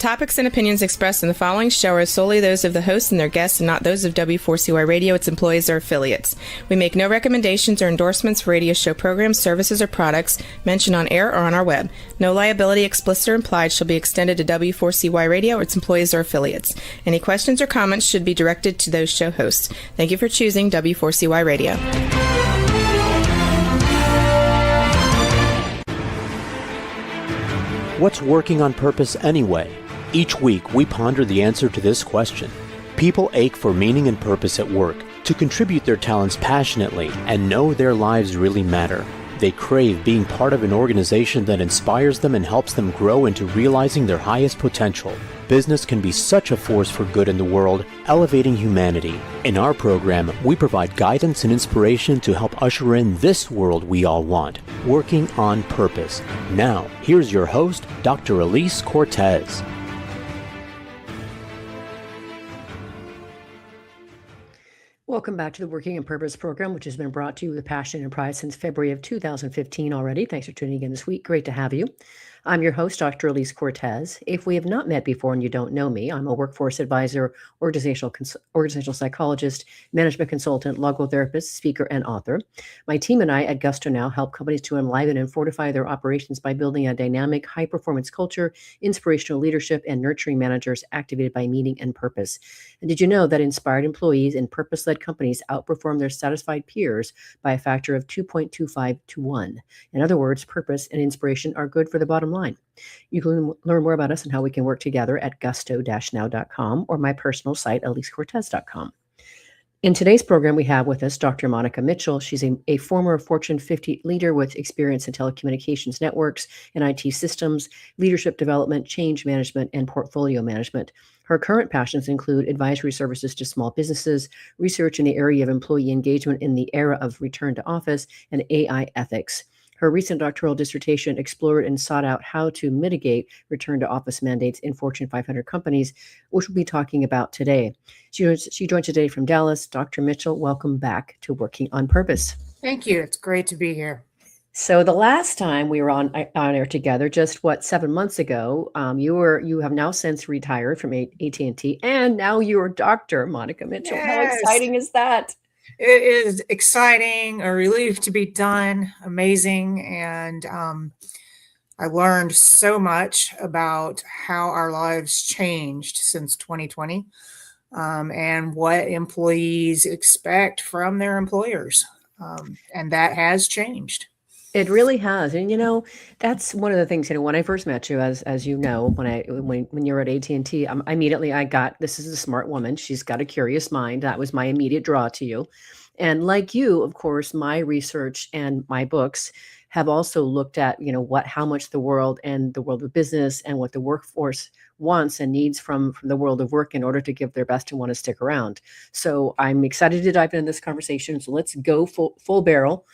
topics and opinions expressed in the following show are solely those of the host and their guests and not those of W4CY Radio, its employees, or affiliates. We make no recommendations or endorsements for radio show programs, services, or products mentioned on air or on our web. No liability, explicit or implied, shall be extended to W4CY Radio or its employees or affiliates. Any questions or comments should be directed to those show hosts. Thank you for choosing W4CY Radio. What's working on purpose anyway? Each week, we ponder the answer to this question. People ache for meaning and purpose at work, to contribute their talents passionately and know their lives really matter. They crave being part of an organization that inspires them and helps them grow into realizing their highest potential. Business can be such a force for good in the world, elevating humanity. In our program, we provide guidance and inspiration to help usher in this world we all want, working on purpose. Now, here's your host, Dr. Elise Cortez. Welcome back to the Working on Purpose program, which has been brought to you with passion and pride since February of 2015 already. Thanks for tuning in this week. Great to have you. I'm your host, Dr. Elise Cortez. If we have not met before and you don't know me, I'm a workforce advisor, organizational psychologist, management consultant, logotherapist, speaker, and author. My team and I at Gusto now help companies to enliven and fortify their operations by building a dynamic, high-performance culture, inspirational leadership, and nurturing managers activated by meaning and purpose. And did you know that inspired employees in purpose-led companies outperform their satisfied peers by a factor of 2.25 to 1? In other words, purpose and inspiration are good for the bottom line. You can learn more about us and how we can work together at gusto-now.com or my personal site, elisecortez.com. In today's program, we have with us Dr. Monica Mitchell. She's a former Fortune 50 leader with experience in telecommunications networks and IT systems, leadership development, change management, and portfolio management. Her current passions include advisory services to small businesses, research in the area of employee engagement in the era of return to office, and AI ethics. Her recent doctoral dissertation explored and sought out how to mitigate return to office mandates in Fortune 500 companies, which we'll be talking about today. She joined today from Dallas. Dr. Mitchell, welcome back to Working on Purpose. Thank you. It's great to be here. So the last time we were on air together, just 7 months ago, you have now since retired from AT&T, and now you're Dr. Monica Mitchell. Yes. How exciting is that? It is exciting, a relief to be done, amazing. And I learned so much about how our lives changed since 2020 and what employees expect from their employers. And that has changed. It really has. And, that's one of the things, when I first met you, as you know, when you were at AT&T, I got, this is a smart woman. She's got a curious mind. That was my immediate draw to you. And like you, of course, my research and my books have also looked at, how much the world and the world of business and what the workforce wants and needs from the world of work in order to give their best and want to stick around. So I'm excited to dive into this conversation. So let's go full barrel.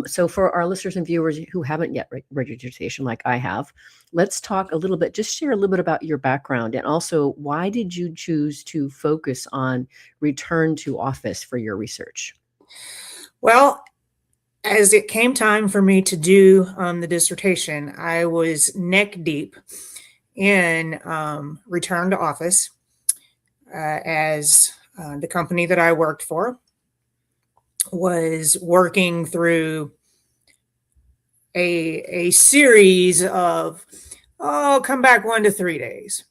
So for our listeners and viewers who haven't yet read your dissertation like I have, let's talk a little bit, just share a little bit about your background, and also why did you choose to focus on return to office for your research? Well, as it came time for me to do the dissertation, I was neck deep in return to office as the company that I worked for was working through a series of, come back 1 to 3 days.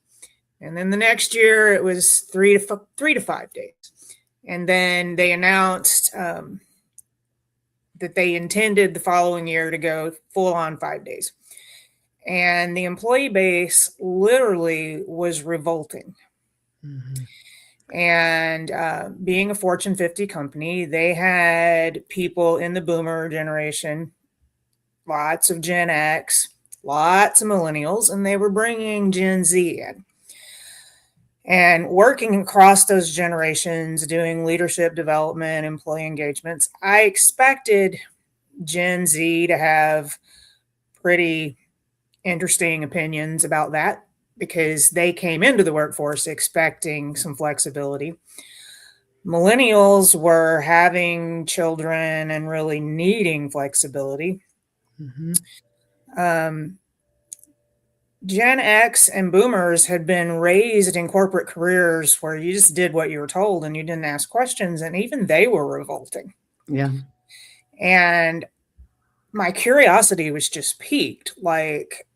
And then the next year it was 3 to 5 days. And then they announced that they intended the following year to go full on 5 days. And the employee base literally was revolting. Mm-hmm. And being a Fortune 50 company, they had people in the boomer generation, lots of Gen X, lots of millennials, and they were bringing Gen Z in. And working across those generations, doing leadership development, employee engagements, I expected Gen Z to have pretty interesting opinions about that, because they came into the workforce expecting some flexibility. Millennials were having children and really needing flexibility. Mm-hmm. Gen X and boomers had been raised in corporate careers where you just did what you were told and you didn't ask questions, and even they were revolting. Yeah. And my curiosity was just piqued. Like,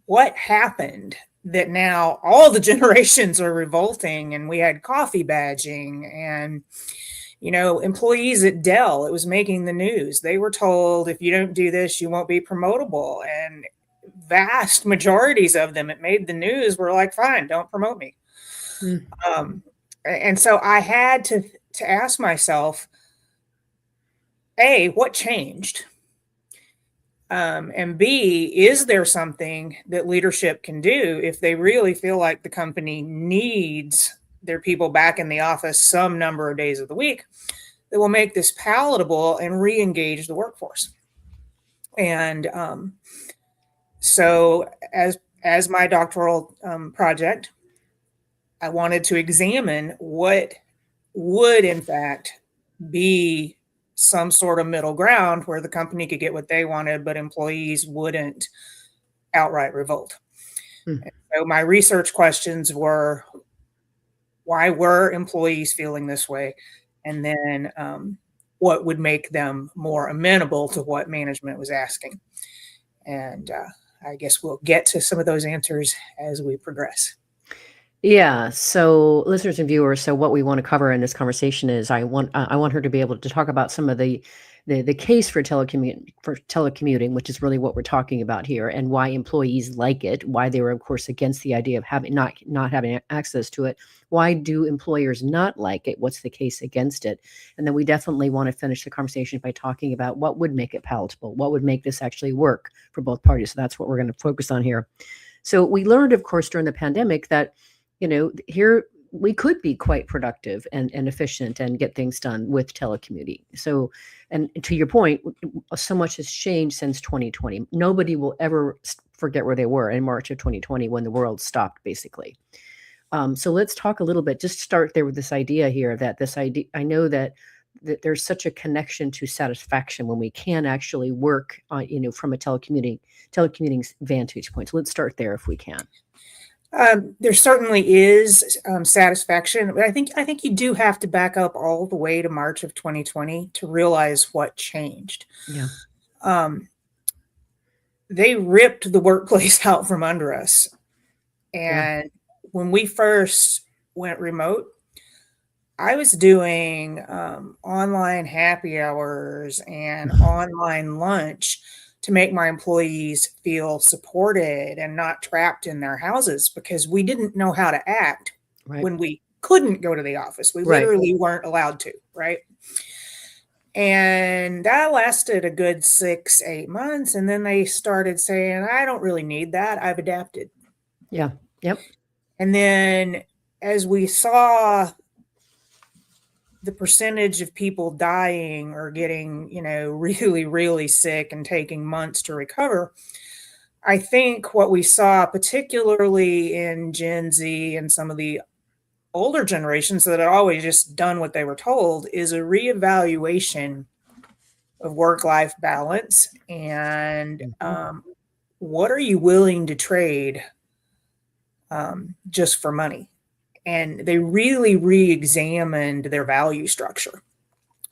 what happened that now all the generations are revolting? And we had coffee badging and, employees at Dell, it was making the news. They were told, if you don't do this, you won't be promotable. And vast majorities of them, it made the news, were like, fine, don't promote me. And so I had to ask myself, A, what changed? And B, is there something that leadership can do if they really feel like the company needs their people back in the office some number of days of the week that will make this palatable and re-engage the workforce? And so as my doctoral project, I wanted to examine what would in fact be some sort of middle ground where the company could get what they wanted, but employees wouldn't outright revolt. So my research questions were, why were employees feeling this way? And then what would make them more amenable to what management was asking? And I guess we'll get to some of those answers as we progress. Yeah. So listeners and viewers, so what we want to cover in this conversation is I want her to be able to talk about some of the case for telecommuting, which is really what we're talking about here, and why employees like it, why they were, of course, against the idea of having not having access to it. Why do employers not like it? What's the case against it? And then we definitely want to finish the conversation by talking about what would make it palatable, what would make this actually work for both parties. So that's what we're going to focus on here. So we learned, of course, during the pandemic that here we could be quite productive and efficient and get things done with telecommuting. So, and to your point, so much has changed since 2020. Nobody will ever forget where they were in March of 2020 when the world stopped, basically. So let's talk a little bit, just start there with this idea here that I know that there's such a connection to satisfaction when we can actually work from a telecommuting vantage point. So let's start there if we can. There certainly is satisfaction, but I think you do have to back up all the way to March of 2020 to realize what changed. Yeah. They ripped the workplace out from under us. And when we first went remote, I was doing online happy hours and online lunch to make my employees feel supported and not trapped in their houses, because we didn't know how to act when we couldn't go to the office. We literally weren't allowed to, right? And that lasted a good 6-8 months. And then they started saying, I don't really need that. I've adapted. Yeah. Yep. And then as we saw the percentage of people dying or getting, really, really sick and taking months to recover, I think what we saw, particularly in Gen Z and some of the older generations that had always just done what they were told, is a reevaluation of work-life balance and what are you willing to trade just for money? And they really re-examined their value structure.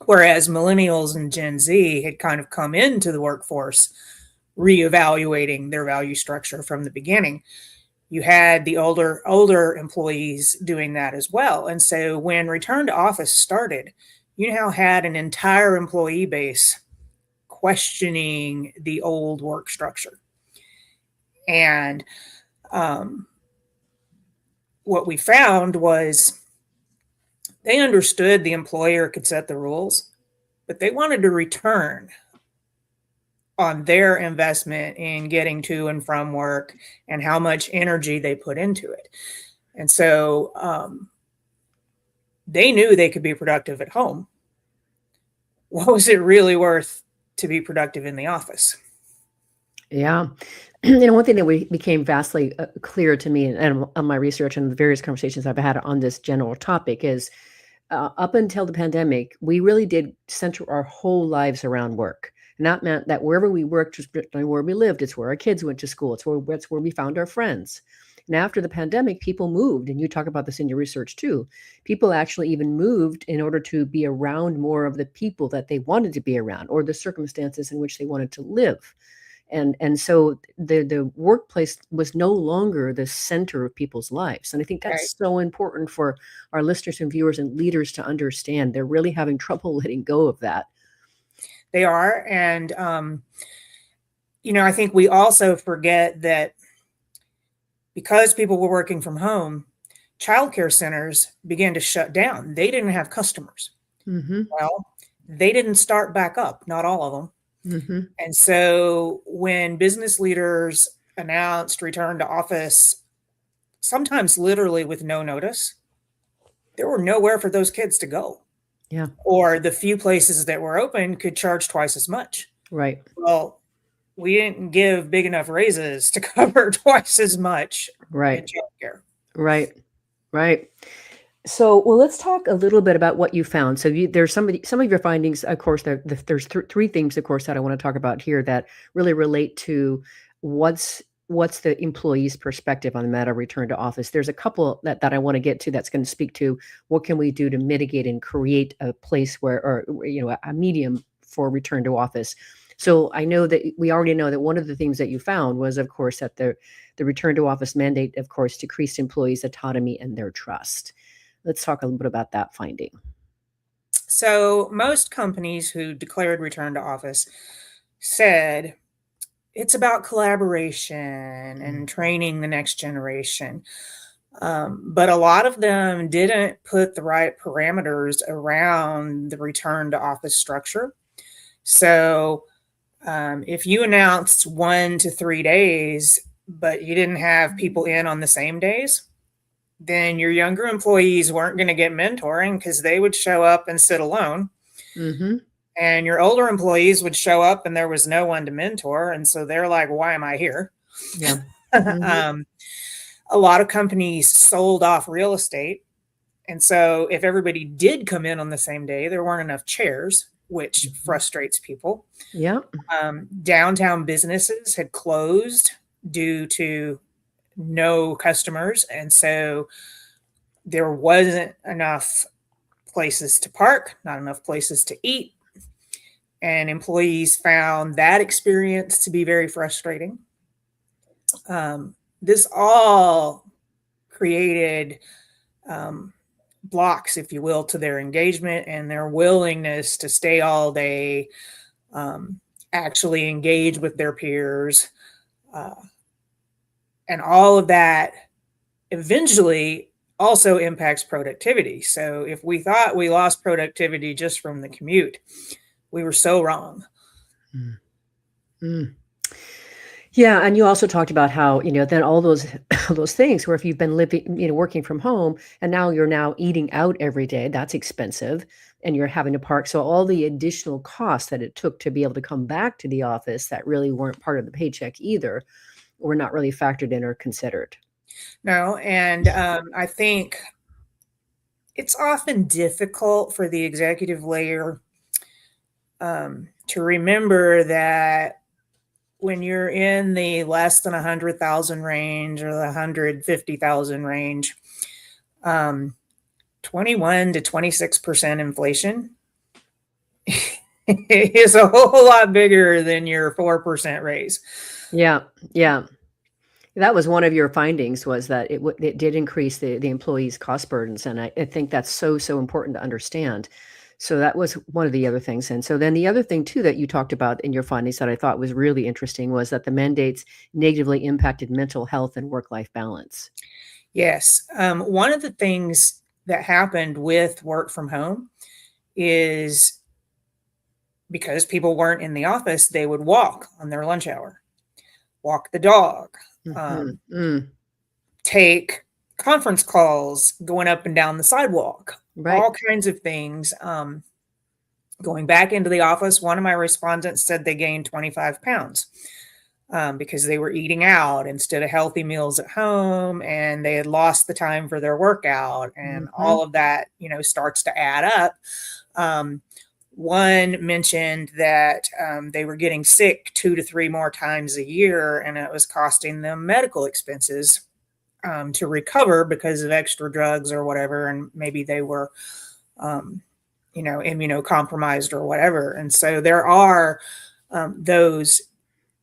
Whereas millennials and Gen Z had kind of come into the workforce reevaluating their value structure from the beginning. You had the older employees doing that as well. And so when return to office started, you now had an entire employee base questioning the old work structure. And what we found was they understood the employer could set the rules, but they wanted to return on their investment in getting to and from work and how much energy they put into it. And so they knew they could be productive at home. What was it really worth to be productive in the office? Yeah. One thing that became vastly clear to me and on my research and the various conversations I've had on this general topic is up until the pandemic, we really did center our whole lives around work. And that meant that wherever we worked was where we lived. It's where our kids went to school. It's where we found our friends. And after the pandemic, people moved, and you talk about this in your research too. People actually even moved in order to be around more of the people that they wanted to be around, or the circumstances in which they wanted to live. And so the workplace was no longer the center of people's lives. And I think Right. that's so important for our listeners and viewers and leaders to understand. They're really having trouble letting go of that. They are. And, I think we also forget that because people were working from home, childcare centers began to shut down. They didn't have customers. Mm-hmm. Well, they didn't start back up, not all of them. Mm-hmm. And so when business leaders announced return to office, sometimes literally with no notice, there were nowhere for those kids to go. Yeah. Or the few places that were open could charge twice as much. Right. Well, we didn't give big enough raises to cover twice as much Right. in childcare. Right. Right. So, well, let's talk a little bit about what you found. So, there's some of your findings. Of course, there's three things, of course, that I want to talk about here that really relate to what's the employee's perspective on the matter of return to office. There's a couple that I want to get to that's going to speak to what can we do to mitigate and create a place where, or a medium for return to office. So I know that we already know that one of the things that you found was, of course, that the return to office mandate, of course, decreased employees' autonomy and their trust. Let's talk a little bit about that finding. So most companies who declared return to office said it's about collaboration and training the next generation. But a lot of them didn't put the right parameters around the return to office structure. So if you announced 1 to 3 days, but you didn't have people in on the same days, then your younger employees weren't going to get mentoring because they would show up and sit alone. Mm-hmm. And your older employees would show up and there was no one to mentor. And so they're like, why am I here? Yeah. Mm-hmm. A lot of companies sold off real estate. And so if everybody did come in on the same day, there weren't enough chairs, which frustrates people. Yeah. Downtown businesses had closed due to no customers. And so there wasn't enough places to park, not enough places to eat. And employees found that experience to be very frustrating. This all created blocks, if you will, to their engagement and their willingness to stay all day, actually engage with their peers. And all of that eventually also impacts productivity. So if we thought we lost productivity just from the commute, we were so wrong. Mm. Yeah, and you also talked about how, then all those things where if you've been living, working from home and now you're eating out every day, that's expensive and you're having to park. So all the additional costs that it took to be able to come back to the office that really weren't part of the paycheck either were not really factored in or considered. No, and I think it's often difficult for the executive layer to remember that when you're in the less than 100,000 range or the 150,000 range, 21 to 26% inflation is a whole lot bigger than your 4% raise. Yeah. That was one of your findings, was that it did increase the employees' cost burdens. And I think that's so important to understand. So that was one of the other things. And so then the other thing too that you talked about in your findings that I thought was really interesting was that the mandates negatively impacted mental health and work-life balance. Yes. One of the things that happened with work from home is because people weren't in the office, they would walk on their lunch hour, walk the dog, take conference calls going up and down the sidewalk. Right. All kinds of things. Going back into the office, one of my respondents said they gained 25 pounds because they were eating out instead of healthy meals at home, and they had lost the time for their workout, and all of that, starts to add up. One mentioned that they were getting sick 2 to 3 more times a year, and it was costing them medical expenses to recover because of extra drugs or whatever. And maybe they were, immunocompromised or whatever. And so there are those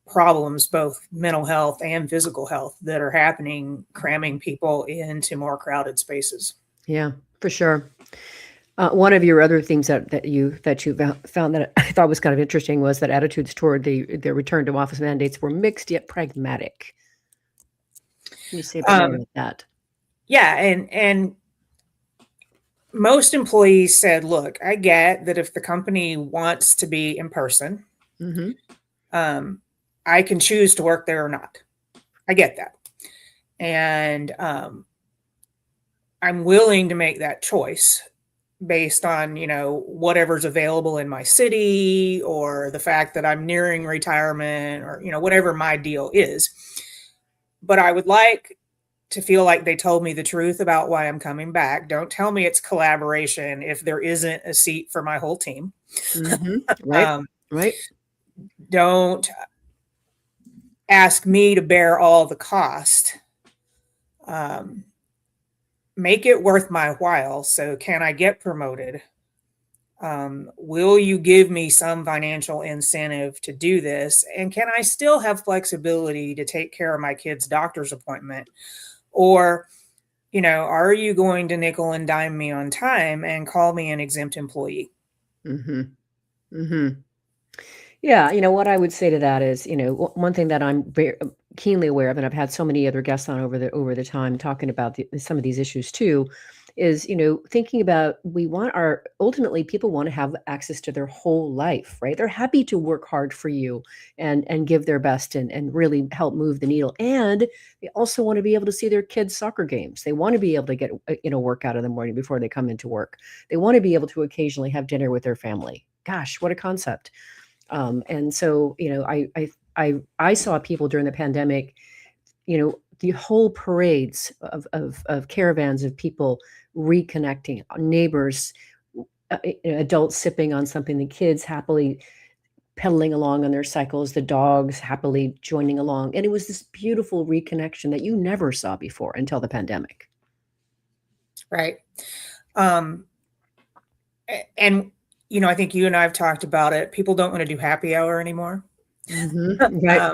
problems, both mental health and physical health, that are happening, cramming people into more crowded spaces. Yeah, for sure. One of your other themes that you found that I thought was kind of interesting was that attitudes toward the return to office mandates were mixed yet pragmatic. Can you say more about that? Yeah, and most employees said, "Look, I get that if the company wants to be in person, I can choose to work there or not. I get that, and I'm willing to make that choice." Based on, whatever's available in my city, or the fact that I'm nearing retirement, or, whatever my deal is. But I would like to feel like they told me the truth about why I'm coming back. Don't tell me it's collaboration if there isn't a seat for my whole team. Right. Right. Don't ask me to bear all the cost. Make it worth my while. So can I get promoted? Will you give me some financial incentive to do this? And can I still have flexibility to take care of my kid's doctor's appointment? Or, are you going to nickel and dime me on time and call me an exempt employee? Yeah, what I would say to that is, one thing that I'm very keenly aware of, and I've had so many other guests on over the time talking about some of these issues too, is, thinking about ultimately people want to have access to their whole life, right? They're happy to work hard for you and give their best and really help move the needle. And they also want to be able to see their kids' soccer games. They want to be able to get, work out in the morning before they come into work. They want to be able to occasionally have dinner with their family. Gosh, what a concept. And so, I saw people during the pandemic, the whole parades of caravans of people reconnecting, neighbors, adults sipping on something, the kids happily pedaling along on their cycles, the dogs happily joining along. And it was this beautiful reconnection that you never saw before until the pandemic. Right. And I think you and I have talked about it. People don't want to do happy hour anymore. Right.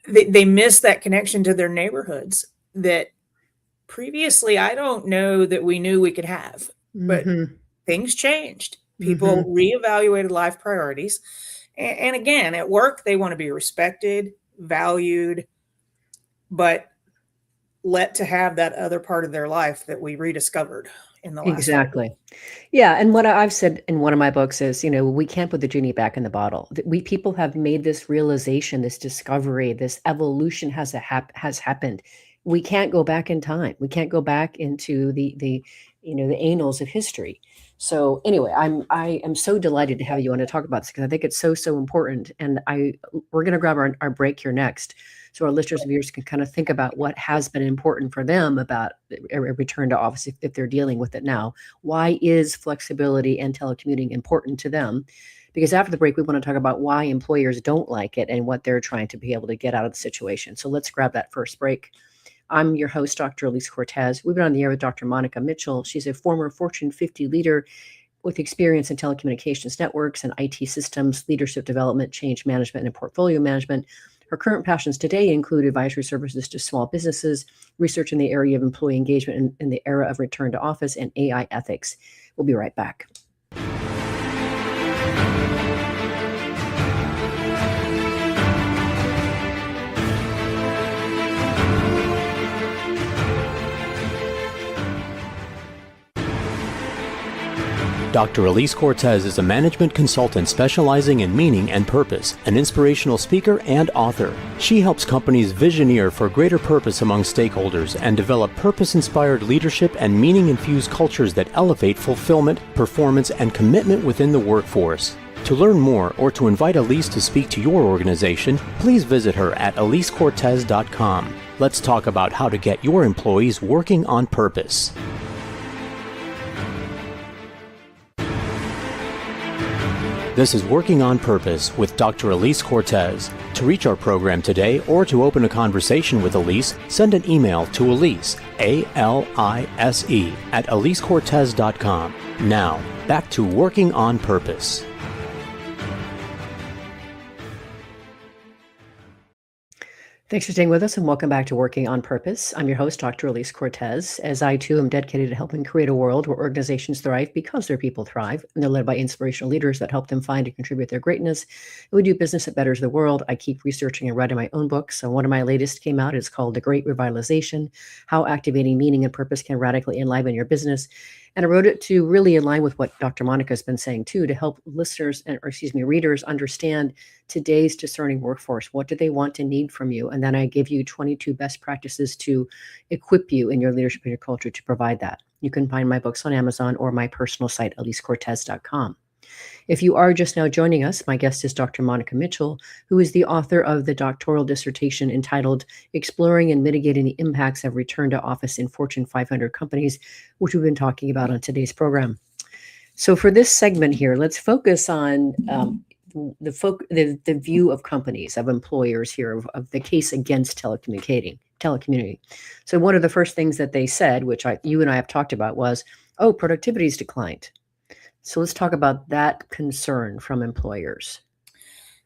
They miss that connection to their neighborhoods that previously I don't know that we knew we could have. But things changed. People reevaluated life priorities. And again, at work, they want to be respected, valued, but let to have that other part of their life that we rediscovered in the last Exactly. Yeah. And what I've said in one of my books is, we can't put the genie back in the bottle. People have made this realization, this discovery, this evolution has happened. We can't go back in time. We can't go back into the annals of history. So anyway, I am so delighted to have you on to talk about this because I think it's so important. And we're going to grab our break here next, so our listeners and viewers can kind of think about what has been important for them about a return to office if they're dealing with it now. Why is flexibility and telecommuting important to them? Because after the break, we want to talk about why employers don't like it and what they're trying to be able to get out of the situation. So let's grab that first break. I'm your host, Dr. Elise Cortez. We've been on the air with Dr. Monica Mitchell. She's a former Fortune 50 leader with experience in telecommunications networks and IT systems, leadership development, change management, and portfolio management. Her current passions today include advisory services to small businesses, research in the area of employee engagement in the era of return to office, and AI ethics. We'll be right back. Dr. Elise Cortez is a management consultant specializing in meaning and purpose, an inspirational speaker and author. She helps companies visioneer for greater purpose among stakeholders and develop purpose-inspired leadership and meaning-infused cultures that elevate fulfillment, performance, and commitment within the workforce. To learn more or to invite Elise to speak to your organization, please visit her at elisecortez.com. Let's talk about how to get your employees working on purpose. This is Working on Purpose with Dr. Elise Cortez. To reach our program today or to open a conversation with Elise, send an email to Elise, A-L-I-S-E, at elisecortez.com. Now, back to Working on Purpose. Thanks for staying with us and welcome back to Working on Purpose. I'm your host, Dr. Elise Cortez, as I too am dedicated to helping create a world where organizations thrive because their people thrive, and they're led by inspirational leaders that help them find and contribute their greatness. And we do business that betters the world. I keep researching and writing my own books. And one of my latest came out. It's called The Great Revitalization, How Activating Meaning and Purpose Can Radically Enliven Your Business. And I wrote it to really align with what Dr. Monica has been saying too, to help listeners readers understand today's discerning workforce. What do they want and need from you? And then I give you 22 best practices to equip you in your leadership and your culture to provide that. You can find my books on Amazon or my personal site, elisecortez.com. If you are just now joining us, my guest is Dr. Monica Mitchell, who is the author of the doctoral dissertation entitled Exploring and Mitigating the Impacts of Return to Office in Fortune 500 Companies, which we've been talking about on today's program. So for this segment here, let's focus on the view of companies, of employers here, of the case against telecommuting. So one of the first things that they said, which you and I have talked about, was, oh, productivity's declined. So let's talk about that concern from employers.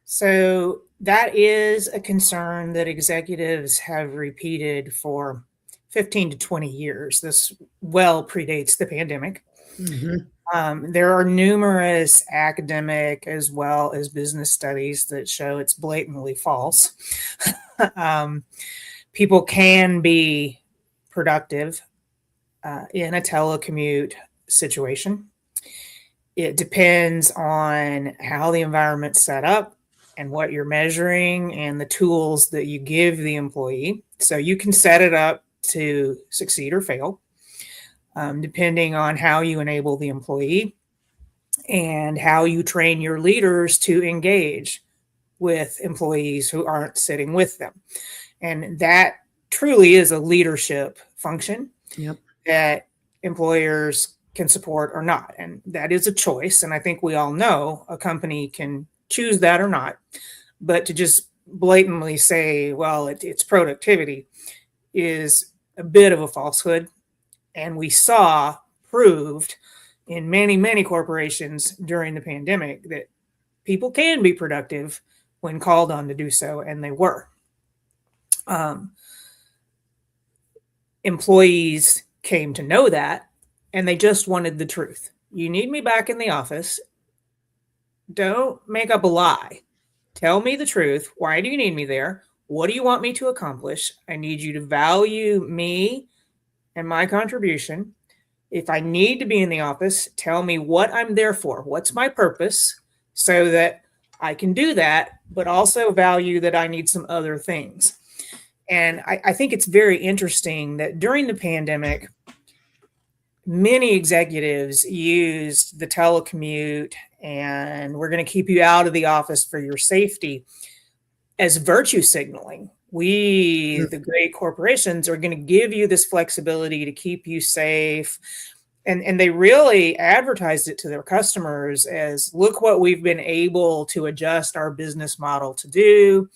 So that is a concern that executives have repeated for 15 to 20 years. This well predates the pandemic. Mm-hmm. There are numerous academic as well as business studies that show it's blatantly false. People can be productive in a telecommute situation. It depends on how the environment's set up and what you're measuring and the tools that you give the employee. So you can set it up to succeed or fail, depending on how you enable the employee and how you train your leaders to engage with employees who aren't sitting with them. And that truly is a leadership function that employers can support or not. And that is a choice. And I think we all know a company can choose that or not. But to just blatantly say, well, it's productivity is a bit of a falsehood. And we saw proved in many, many corporations during the pandemic that people can be productive when called on to do so, and they were. Employees came to know that, and they just wanted the truth. You need me back in the office. Don't make up a lie. Tell me the truth. Why do you need me there? What do you want me to accomplish? I need you to value me and my contribution. If I need to be in the office, tell me what I'm there for. What's my purpose so that I can do that, but also value that I need some other things. And I think it's very interesting that during the pandemic, many executives used the telecommute and we're going to keep you out of the office for your safety as virtue signaling. We, the great corporations, are going to give you this flexibility to keep you safe. And they really advertised it to their customers as, look what we've been able to adjust our business model to do.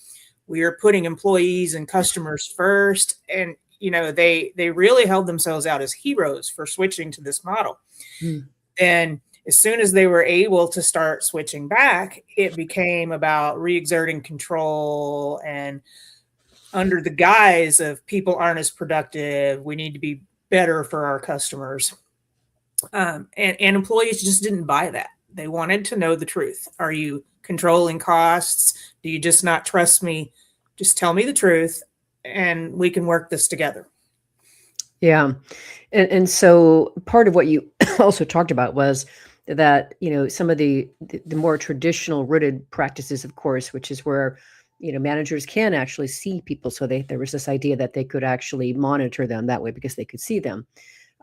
We are putting employees and customers first. And they really held themselves out as heroes for switching to this model. And as soon as they were able to start switching back, it became about re-exerting control and under the guise of people aren't as productive, we need to be better for our customers. And employees just didn't buy that. They wanted to know the truth. Are you controlling costs? Do you just not trust me? Just tell me the truth and we can work this together. Yeah. And so part of what you also talked about was that, some of the more traditional rooted practices, of course, which is where, managers can actually see people. So there was this idea that they could actually monitor them that way because they could see them.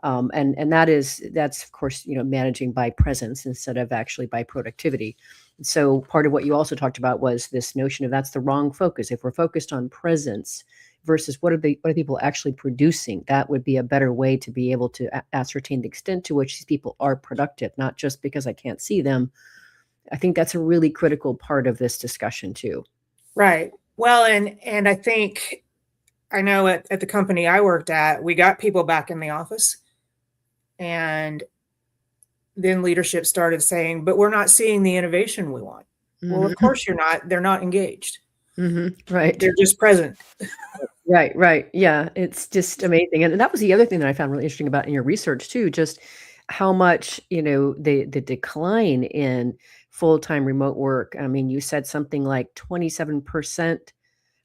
And that's of course, managing by presence instead of actually by productivity. And so part of what you also talked about was this notion of that's the wrong focus. If we're focused on presence versus what are people actually producing, that would be a better way to be able to ascertain the extent to which these people are productive, not just because I can't see them, I think that's a really critical part of this discussion too. Right. Well, and I think, I know at the company I worked at, we got people back in the office, and then leadership started saying, but we're not seeing the innovation we want. Well, of course you're not. They're not engaged. Right. They're just present. Right. Yeah. It's just amazing. And that was the other thing that I found really interesting about in your research too, just how much, the decline in full-time remote work. I mean, you said something like 27%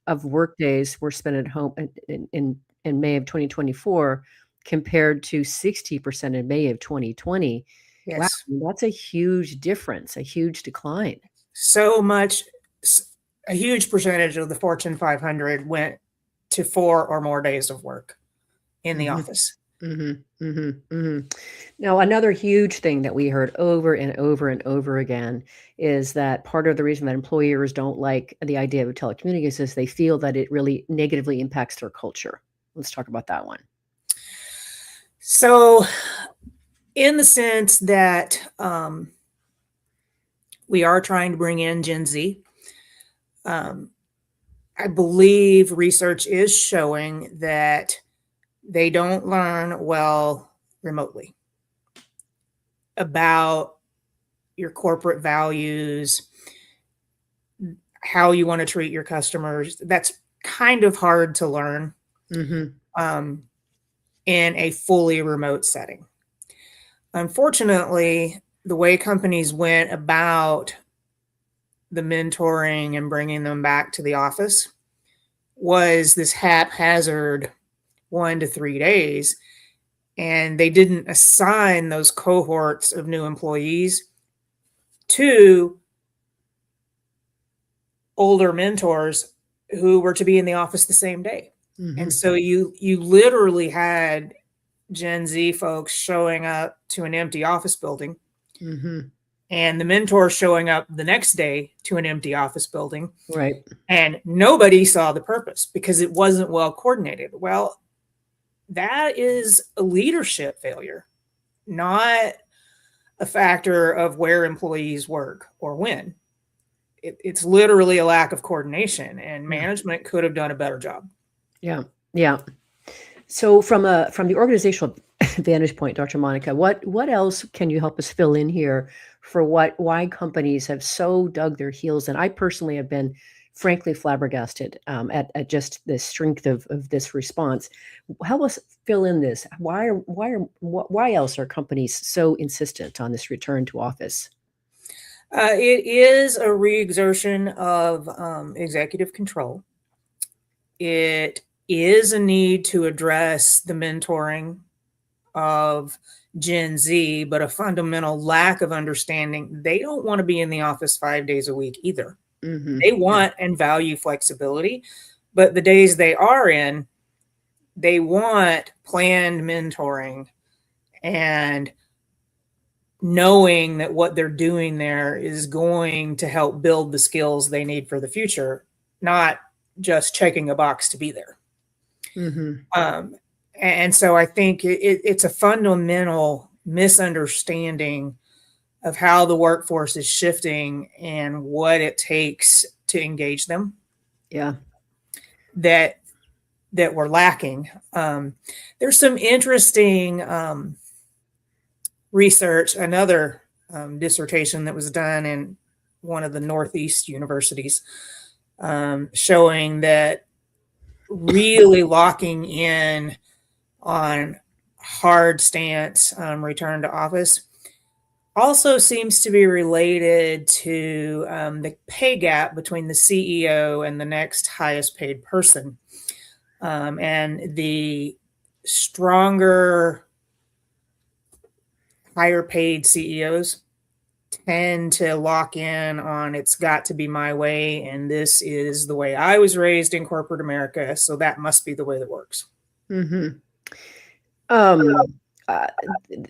of workdays were spent at home in May of 2024 compared to 60% in May of 2020. Wow, Yes. that's a huge difference, a huge decline. So much, a huge percentage of the Fortune 500 went to 4 or more days of work in the office. Now, another huge thing that we heard over and over and over again is that part of the reason that employers don't like the idea of telecommunications is they feel that it really negatively impacts their culture. Let's talk about that one. So, in the sense that we are trying to bring in Gen Z, I believe research is showing that they don't learn well remotely about your corporate values, how you want to treat your customers. That's kind of hard to learn in a fully remote setting. Unfortunately, the way companies went about the mentoring and bringing them back to the office was this haphazard 1 to 3 days. And they didn't assign those cohorts of new employees to older mentors who were to be in the office the same day. And so you literally had Gen Z folks showing up to an empty office building, and the mentor showing up the next day to an empty office building. Right. And nobody saw the purpose because it wasn't well coordinated. Well, that is a leadership failure, not a factor of where employees work or when. It's literally a lack of coordination, and management could have done a better job. Yeah. So from the organizational vantage point, Dr. Monica, what else can you help us fill in here for why companies have so dug their heels? And I personally have been frankly flabbergasted at just the strength of this response. Help us fill in this. Why else are companies so insistent on this return to office? It is a re-exertion of executive control. It is a need to address the mentoring of Gen Z, but a fundamental lack of understanding. They don't want to be in the office 5 days a week either. They want and value flexibility, but the days they are in, they want planned mentoring and knowing that what they're doing there is going to help build the skills they need for the future, not just checking a box to be there. And so I think it's a fundamental misunderstanding of how the workforce is shifting and what it takes to engage them. Yeah. That we're lacking. There's some interesting research, another dissertation that was done in one of the Northeast universities, showing that really locking in on hard stance return to office also seems to be related to the pay gap between the CEO and the next highest paid person. And the stronger, higher paid CEOs tend to lock in on it's got to be my way, and this is the way I was raised in corporate America, so that must be the way that works.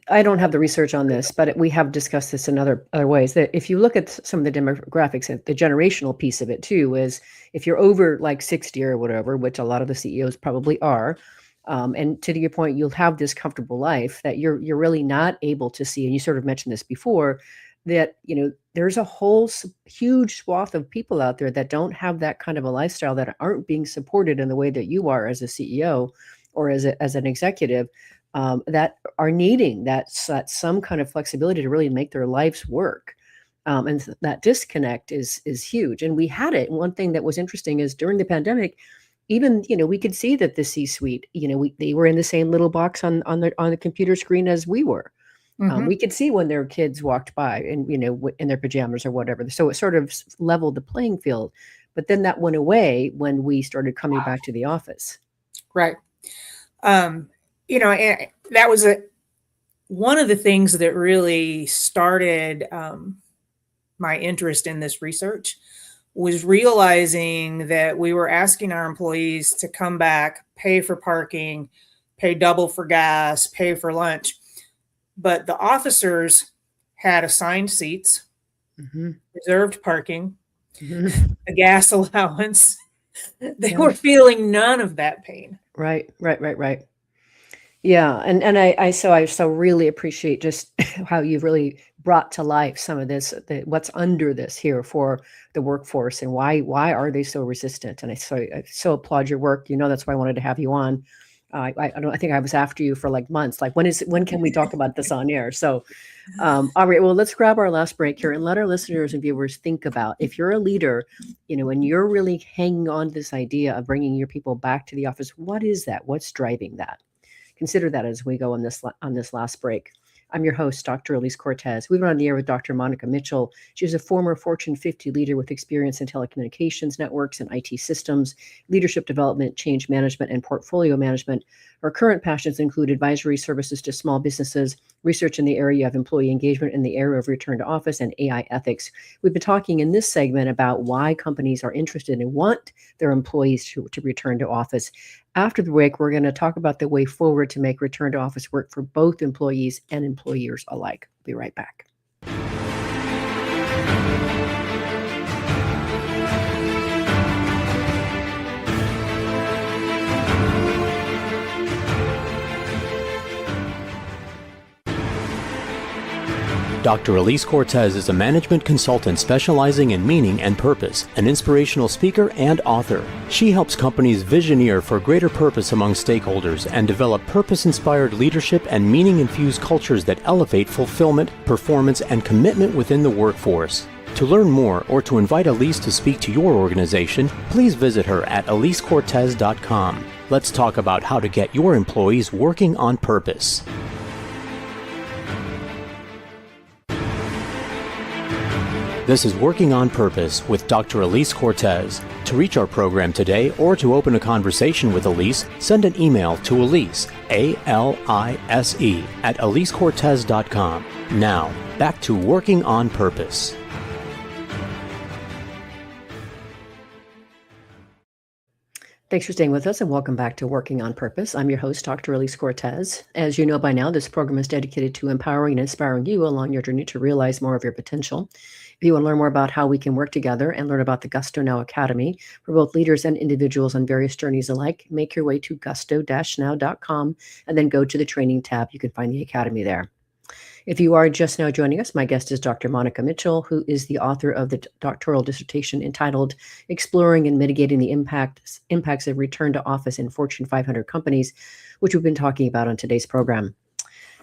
I don't have the research on this, but we have discussed this in other ways. That if you look at some of the demographics, the generational piece of it too is if you're over like 60 or whatever, which a lot of the CEOs probably are, and to your point, you'll have this comfortable life that you're really not able to see. And you sort of mentioned this before, that, there's a whole huge swath of people out there that don't have that kind of a lifestyle, that aren't being supported in the way that you are as a CEO or as an executive, that are needing that some kind of flexibility to really make their lives work. And that disconnect is huge. And we had it. One thing that was interesting is during the pandemic, even, we could see that the C-suite, they were in the same little box on the computer screen as we were. We could see when their kids walked by and, in their pajamas or whatever. So it sort of leveled the playing field. But then that went away when we started coming back to the office. Right. And that was one of the things that really started my interest in this research, was realizing that we were asking our employees to come back, pay for parking, pay double for gas, pay for lunch. But the officers had assigned seats, reserved parking, a gas allowance. They were feeling none of that pain. Right. Yeah. And I so really appreciate just how you've really brought to life some of this, what's under this here for the workforce, and why are they so resistant. And I so applaud your work. That's why I wanted to have you on. I think I was after you for like months. Like, when can we talk about this on air? So, all right, well, let's grab our last break here and let our listeners and viewers think about, if you're a leader, and you're really hanging on to this idea of bringing your people back to the office, what is that? What's driving that? Consider that as we go on this last break. I'm your host, Dr. Elise Cortez. We've been on the air with Dr. Monica Mitchell. She's a former Fortune 50 leader with experience in telecommunications networks and IT systems, leadership development, change management, and portfolio management. Her current passions include advisory services to small businesses, research in the area of employee engagement in the area of return to office, and AI ethics. We've been talking in this segment about why companies are interested and want their employees to return to office. After the break, we're going to talk about the way forward to make return to office work for both employees and employers alike. Be right back. Dr. Elise Cortez is a management consultant specializing in meaning and purpose, an inspirational speaker and author. She helps companies visioneer for greater purpose among stakeholders and develop purpose-inspired leadership and meaning-infused cultures that elevate fulfillment, performance, and commitment within the workforce. To learn more or to invite Elise to speak to your organization, please visit her at elisecortez.com. Let's talk about how to get your employees working on purpose. This is Working on Purpose with Dr. Elise Cortez. To reach our program today or to open a conversation with Elise, send an email to Elise, A-L-I-S-E, at elisecortez.com. Now, back to Working on Purpose. Thanks for staying with us and welcome back to Working on Purpose. I'm your host, Dr. Elise Cortez. As you know by now, this program is dedicated to empowering and inspiring you along your journey to realize more of your potential. If you want to learn more about how we can work together and learn about the Gusto Now Academy for both leaders and individuals on various journeys alike, make your way to gusto-now.com and then go to the training tab. You can find the Academy there. If you are just now joining us, my guest is Dr. Monica Mitchell, who is the author of the doctoral dissertation entitled Exploring and Mitigating the Impacts of Return to Office in Fortune 500 Companies, which we've been talking about on today's program.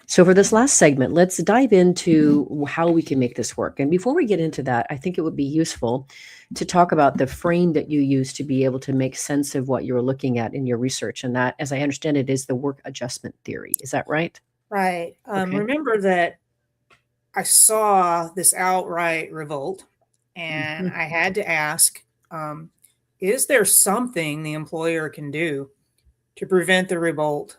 So for this last segment, let's dive into how we can make this work. And before we get into that, I think it would be useful to talk about the frame that you use to be able to make sense of what you're looking at in your research. And that, as I understand it, is the work adjustment theory. Is that right? Right. Okay. Remember that I saw this outright revolt, and I had to ask, is there something the employer can do to prevent the revolt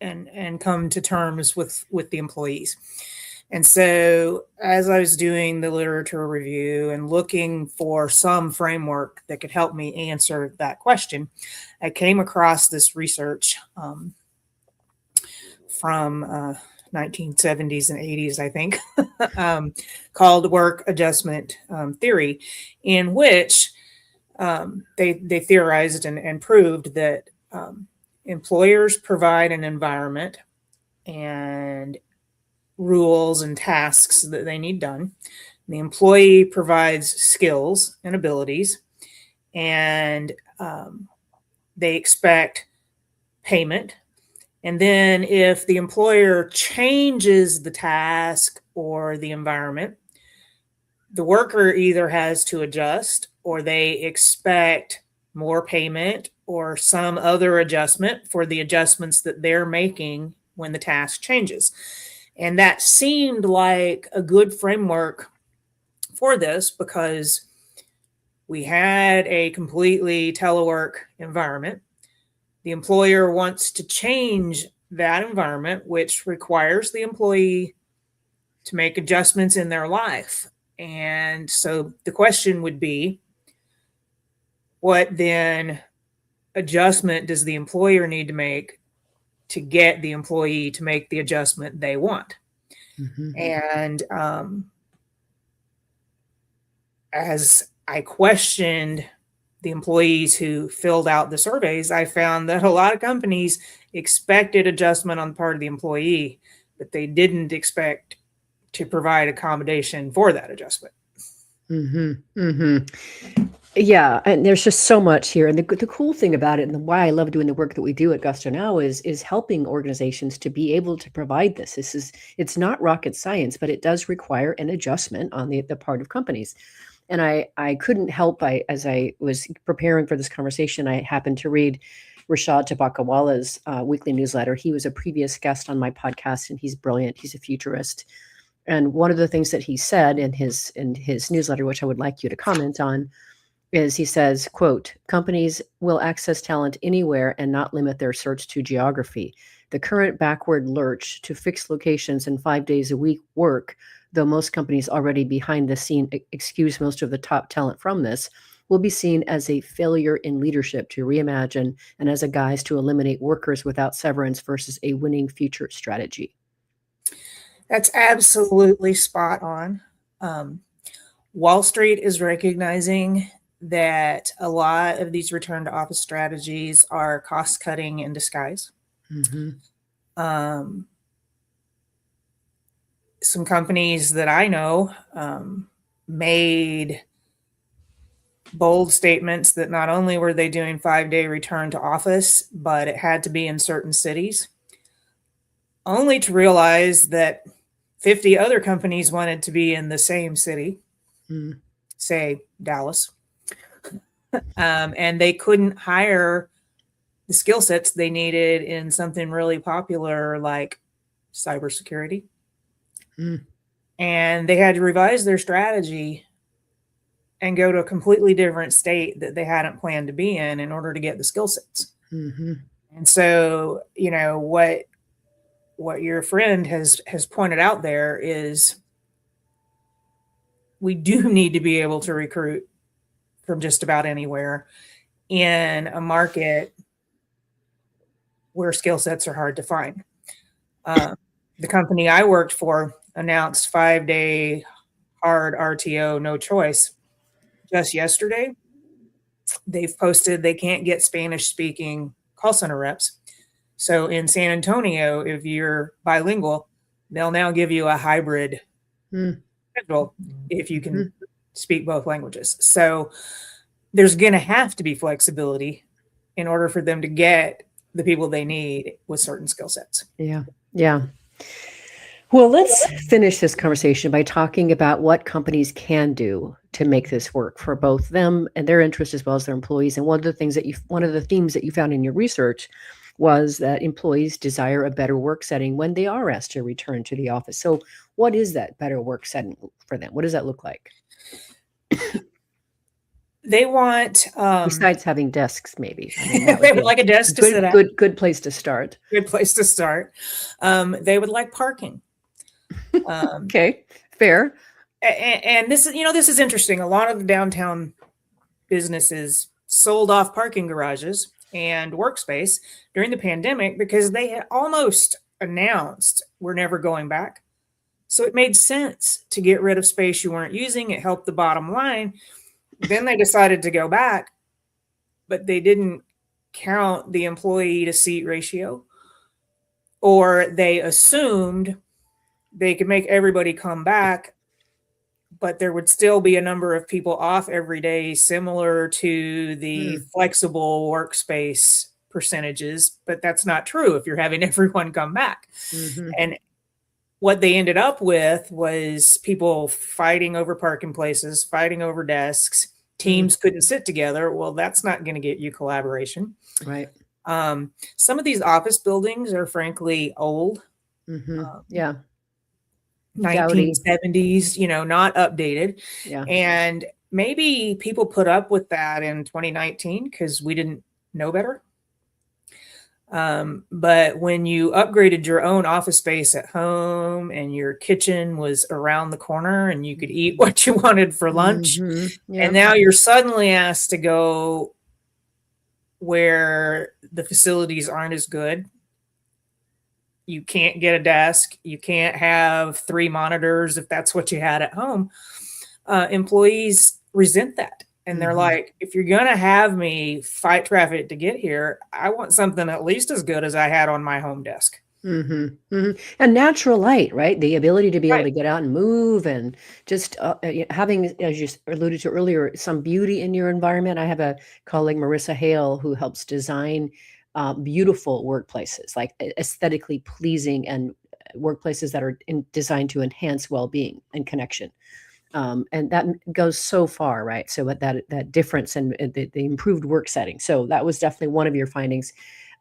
and come to terms with the employees? And so as I was doing the literature review and looking for some framework that could help me answer that question, I came across this research from 1970s and 80s, I think, called work adjustment theory, in which they theorized and proved that employers provide an environment and rules and tasks that they need done. The employee provides skills and abilities, and they expect payment. And then if the employer changes the task or the environment, the worker either has to adjust or they expect more payment or some other adjustment for the adjustments that they're making when the task changes. And that seemed like a good framework for this because we had a completely telework environment. The employer wants to change that environment, which requires the employee to make adjustments in their life. And so the question would be, what then adjustment does the employer need to make to get the employee to make the adjustment they want? Mm-hmm. And as I questioned the employees who filled out the surveys, I found that a lot of companies expected adjustment on the part of the employee, but they didn't expect to provide accommodation for that adjustment. Mm-hmm. Mm-hmm. Yeah, and there's just so much here. And the cool thing about it, and why I love doing the work that we do at Gusto Now, is helping organizations to be able to provide this. It's not rocket science, but it does require an adjustment on the part of companies. And I couldn't help, as I was preparing for this conversation, I happened to read Rashad Tabakawalla's weekly newsletter. He was a previous guest on my podcast, and he's brilliant. He's a futurist. And one of the things that he said in his newsletter, which I would like you to comment on, is he says, quote, "Companies will access talent anywhere and not limit their search to geography. The current backward lurch to fixed locations and 5 days a week work, though most companies already behind the scene excuse most of the top talent from this, will be seen as a failure in leadership to reimagine and as a guise to eliminate workers without severance versus a winning future strategy." That's absolutely spot on. Wall Street is recognizing that a lot of these return to office strategies are cost cutting in disguise. Mm-hmm. Some companies that I know made bold statements that not only were they doing 5-day return to office, but it had to be in certain cities, only to realize that 50 other companies wanted to be in the same city, say Dallas, and they couldn't hire the skill sets they needed in something really popular like cybersecurity. And they had to revise their strategy and go to a completely different state that they hadn't planned to be in order to get the skill sets. Mm-hmm. And so, what your friend has pointed out there is we do need to be able to recruit from just about anywhere in a market where skill sets are hard to find. The company I worked for announced 5-day hard RTO, no choice. Just yesterday, they've posted they can't get Spanish speaking call center reps. So in San Antonio, if you're bilingual, they'll now give you a hybrid schedule if you can speak both languages. So there's going to have to be flexibility in order for them to get the people they need with certain skill sets. Yeah. Yeah. Well, let's finish this conversation by talking about what companies can do to make this work for both them and their interests as well as their employees. And one of the themes that you found in your research was that employees desire a better work setting when they are asked to return to the office. So what is that better work setting for them? What does that look like? They want... besides having desks, maybe. They would like a desk to sit at. Good place to start. Good place to start. They would like parking. Okay, fair. And this is interesting. A lot of the downtown businesses sold off parking garages and workspace during the pandemic because they had almost announced we're never going back. So it made sense to get rid of space you weren't using. It helped the bottom line. Then they decided to go back, but they didn't count the employee to seat ratio, or they assumed they could make everybody come back, but there would still be a number of people off every day, similar to the flexible workspace percentages. But that's not true if you're having everyone come back. And what they ended up with was people fighting over parking places, fighting over desks. Teams couldn't sit together. Well, that's not going to get you collaboration. Right. Some of these office buildings are frankly old. Yeah. 1970s, not updated. Yeah. And maybe people put up with that in 2019 because we didn't know better. But when you upgraded your own office space at home and your kitchen was around the corner and you could eat what you wanted for lunch, and now you're suddenly asked to go where the facilities aren't as good. You can't get a desk. You can't have 3 monitors if that's what you had at home. Employees resent that. And they're like, if you're going to have me fight traffic to get here, I want something at least as good as I had on my home desk. And natural light, right? The ability to be able to get out and move, and just having, as you alluded to earlier, some beauty in your environment. I have a colleague, Marissa Hale, who helps design beautiful workplaces, like aesthetically pleasing, and workplaces that are designed to enhance well-being and connection. And that goes so far, right? So that difference and the improved work setting. So that was definitely one of your findings.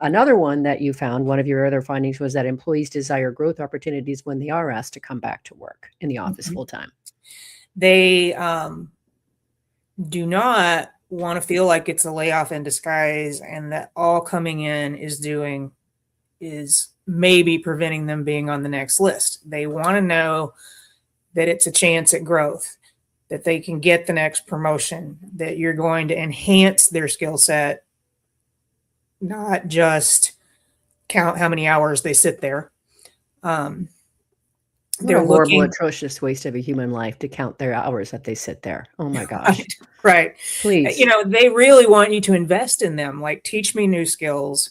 Another one that you found, one of your other findings, was that employees desire growth opportunities when they are asked to come back to work in the office full time. They do not want to feel like it's a layoff in disguise, and that all coming in is maybe preventing them being on the next list. They want to know that it's a chance at growth, that they can get the next promotion, that you're going to enhance their skill set, not just count how many hours they sit there. They're a horrible, atrocious waste of a human life to count their hours that they sit there. Oh my gosh. Right. Please. They really want you to invest in them. Like, teach me new skills.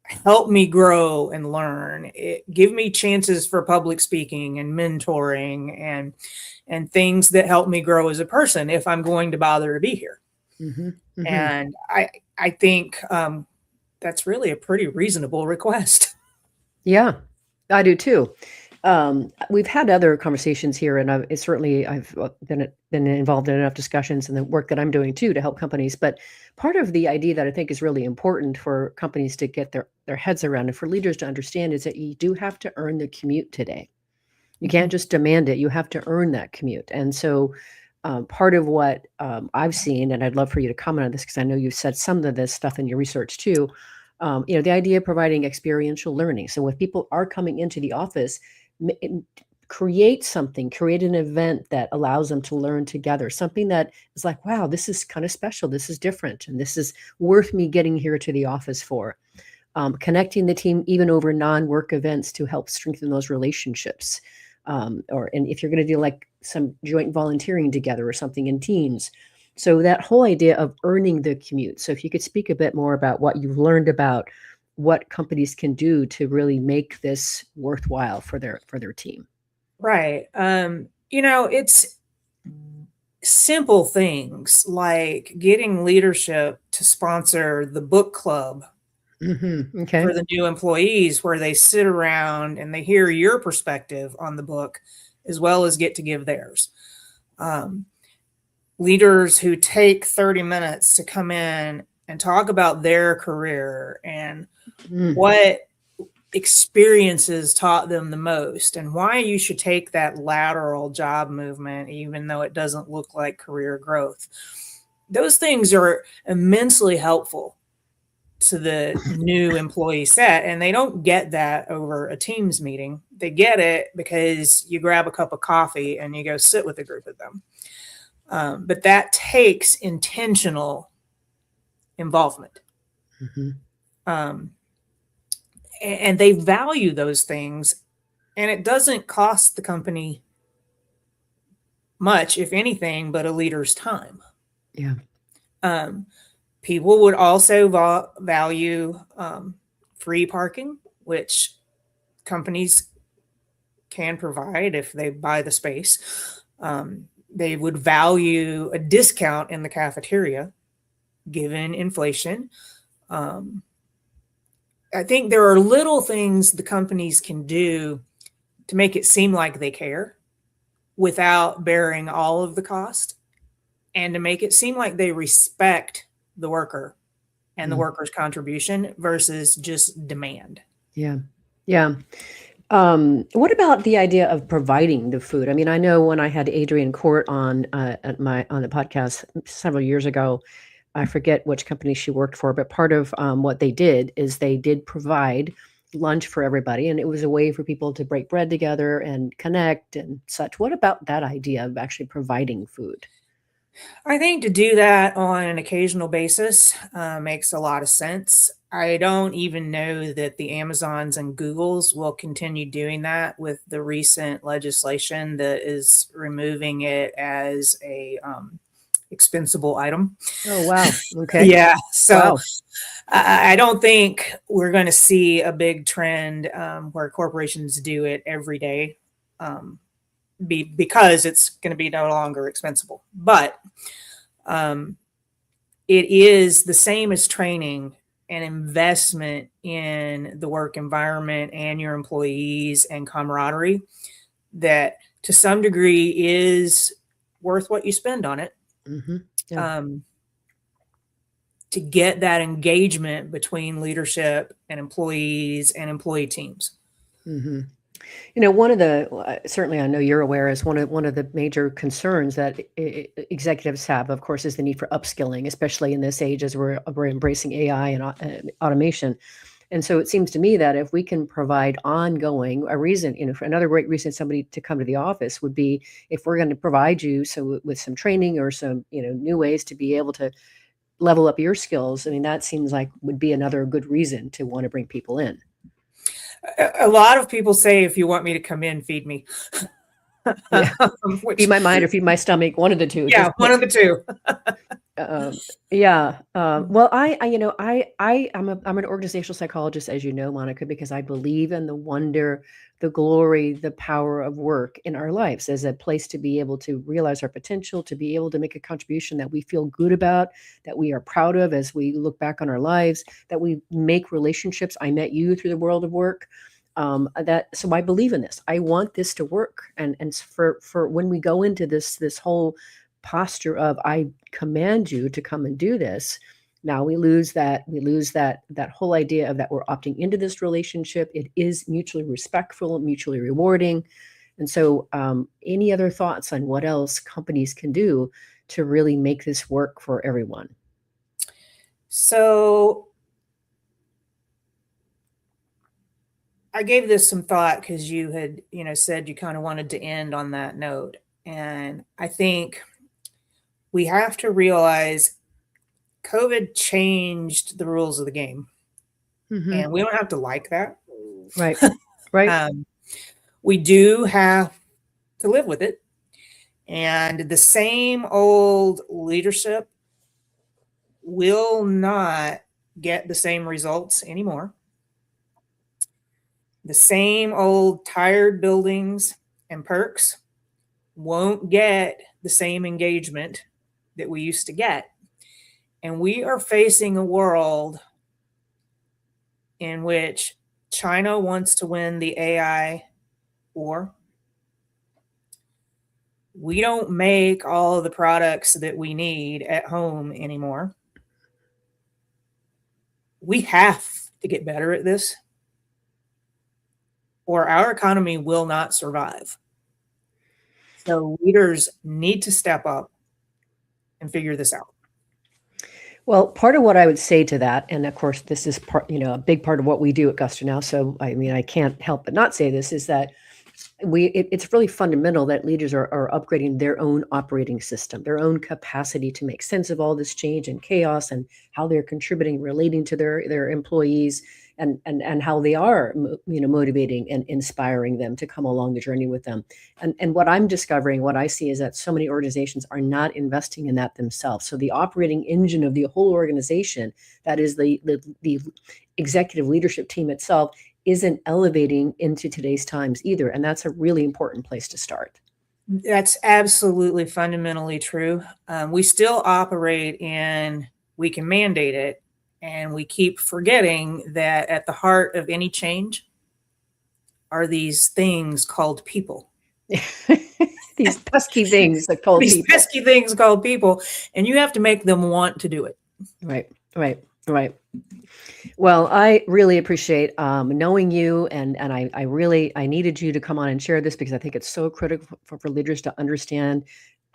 Help me grow and learn. Give me chances for public speaking and mentoring and things that help me grow as a person if I'm going to bother to be here. And I think that's really a pretty reasonable request. Yeah, I do too. We've had other conversations here, and I've been involved in enough discussions in the work that I'm doing too to help companies. But part of the idea that I think is really important for companies to get their heads around, and for leaders to understand, is that you do have to earn the commute today. You can't just demand it. You have to earn that commute. And so part of what I've seen, and I'd love for you to comment on this because I know you've said some of this stuff in your research too, the idea of providing experiential learning. So when people are coming into the office, create an event that allows them to learn together, something that is like, wow, this is kind of special, this is different, and this is worth me getting here to the office for. Connecting the team even over non-work events to help strengthen those relationships. And if you're going to do like some joint volunteering together or something in teams. So that whole idea of earning the commute. So if you could speak a bit more about what you've learned about what companies can do to really make this worthwhile for their team. Right. It's simple things like getting leadership to sponsor the book club for the new employees, where they sit around and they hear your perspective on the book as well as get to give theirs. Leaders who take 30 minutes to come in and talk about their career and what experiences taught them the most, and why you should take that lateral job movement, even though it doesn't look like career growth. Those things are immensely helpful to the new employee set, and they don't get that over a Teams meeting. They get it because you grab a cup of coffee and you go sit with a group of them. But that takes intentional involvement. And they value those things, and it doesn't cost the company much, if anything, but a leader's time. Yeah. People would also value free parking, which companies can provide if they buy the space. They would value a discount in the cafeteria given inflation. I think there are little things the companies can do to make it seem like they care without bearing all of the cost, and to make it seem like they respect the worker and the worker's contribution versus just demand. Yeah. Yeah. What about the idea of providing the food? I mean, I know when I had Adrian Court on on the podcast several years ago, I forget which company she worked for, but part of what they did is they did provide lunch for everybody, and it was a way for people to break bread together and connect and such. What about that idea of actually providing food? I think to do that on an occasional basis makes a lot of sense. I don't even know that the Amazons and Googles will continue doing that with the recent legislation that is removing it as a expensable item. Oh, wow. Okay. Yeah. So Wow. I don't think we're going to see a big trend where corporations do it every day because it's going to be no longer expensable. But it is the same as training and investment in the work environment and your employees and camaraderie that to some degree is worth what you spend on it. Mm-hmm. Yeah. To get that engagement between leadership and employees and employee teams. Mm-hmm. You know, one of the certainly I know you're aware is one of the major concerns that executives have, of course, is the need for upskilling, especially in this age as we're embracing AI and automation. And so it seems to me that if we can provide ongoing a reason, you know, for another great reason somebody to come to the office would be if we're going to provide you with some training or some, you know, new ways to be able to level up your skills. I mean, that seems like would be another good reason to want to bring people in. A lot of people say, if you want me to come in, feed me. Yeah. Feed my mind or feed my stomach, one of the two. Yeah, one of the two. Yeah. Well, I'm an organizational psychologist, as you know, Monica, because I believe in the wonder, the glory, the power of work in our lives as a place to be able to realize our potential, to be able to make a contribution that we feel good about, that we are proud of as we look back on our lives, that we make relationships. I met you through the world of work. So I believe in this. I want this to work. And for when we go into this whole posture of I command you to come and do this, now we lose that whole idea of that we're opting into this relationship. It is mutually respectful, mutually rewarding. And so any other thoughts on what else companies can do to really make this work for everyone? So I gave this some thought because you had, said you kind of wanted to end on that note. And I think we have to realize COVID changed the rules of the game. Mm-hmm. And we don't have to like that. Right. Right. We do have to live with it. And the same old leadership will not get the same results anymore. The same old tired buildings and perks won't get the same engagement that we used to get. And we are facing a world in which China wants to win the AI war. We don't make all of the products that we need at home anymore. We have to get better at this, or our economy will not survive. So leaders need to step up and figure this out. Well, part of what I would say to that, and of course, this is part, a big part of what we do at Gusto now. So, I mean, I can't help but not say this is that it's really fundamental that leaders are upgrading their own operating system, their own capacity to make sense of all this change and chaos and how they're contributing, relating to their employees and how they are, motivating and inspiring them to come along the journey with them. And what I'm discovering, what I see is that so many organizations are not investing in that themselves. So the operating engine of the whole organization, that is the executive leadership team itself, isn't elevating into today's times either. And that's a really important place to start. That's absolutely fundamentally true. We still operate in, we can mandate it, and we keep forgetting that at the heart of any change are these things called people. These pesky things that call these people. pesky things called people, and you have to make them want to do it. Right. Well, I really appreciate knowing you, and I needed you to come on and share this because I think it's so critical for leaders to understand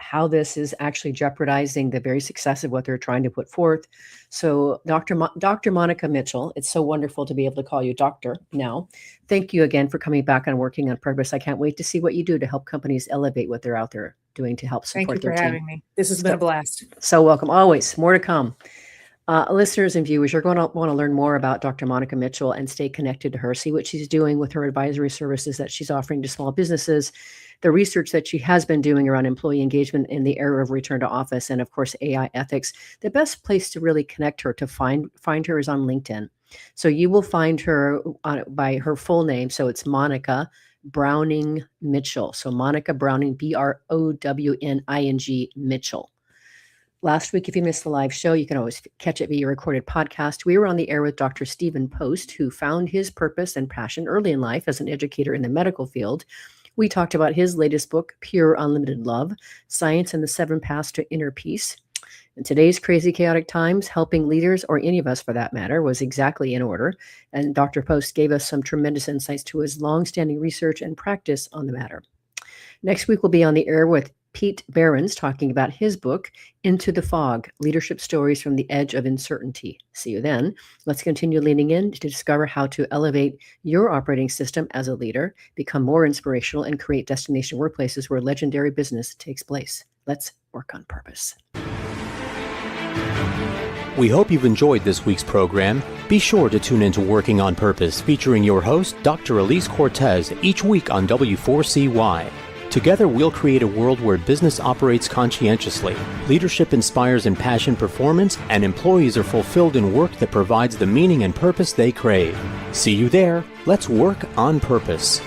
how this is actually jeopardizing the very success of what they're trying to put forth. So Dr. Monica Mitchell, it's so wonderful to be able to call you doctor now. Thank you again for coming back on Working on Purpose. I can't wait to see what you do to help companies elevate what they're out there doing to help support their team. Thank you for having me. This has been a blast. So welcome. Always more to come. Listeners and viewers, you're going to want to learn more about Dr. Monica Mitchell and stay connected to her, see what she's doing with her advisory services that she's offering to small businesses, the research that she has been doing around employee engagement in the era of return to office, and of course, AI ethics. The best place to really connect her, to find her, is on LinkedIn. So you will find her by her full name. So it's Monica Browning Mitchell. So Monica Browning, Browning Mitchell. Last week, if you missed the live show, you can always catch it via recorded podcast. We were on the air with Dr. Stephen Post, who found his purpose and passion early in life as an educator in the medical field. We talked about his latest book, Pure Unlimited Love, Science and the 7 Paths to Inner Peace. In today's crazy, chaotic times, helping leaders, or any of us for that matter, was exactly in order. And Dr. Post gave us some tremendous insights to his longstanding research and practice on the matter. Next week, we'll be on the air with Pete Behrens talking about his book, Into the Fog, Leadership Stories from the Edge of Uncertainty. See you then. Let's continue leaning in to discover how to elevate your operating system as a leader, become more inspirational, and create destination workplaces where legendary business takes place. Let's work on purpose. We hope you've enjoyed this week's program. Be sure to tune into Working on Purpose, featuring your host, Dr. Elise Cortez, each week on W4CY. Together, we'll create a world where business operates conscientiously, leadership inspires impassioned performance, and employees are fulfilled in work that provides the meaning and purpose they crave. See you there. Let's work on purpose.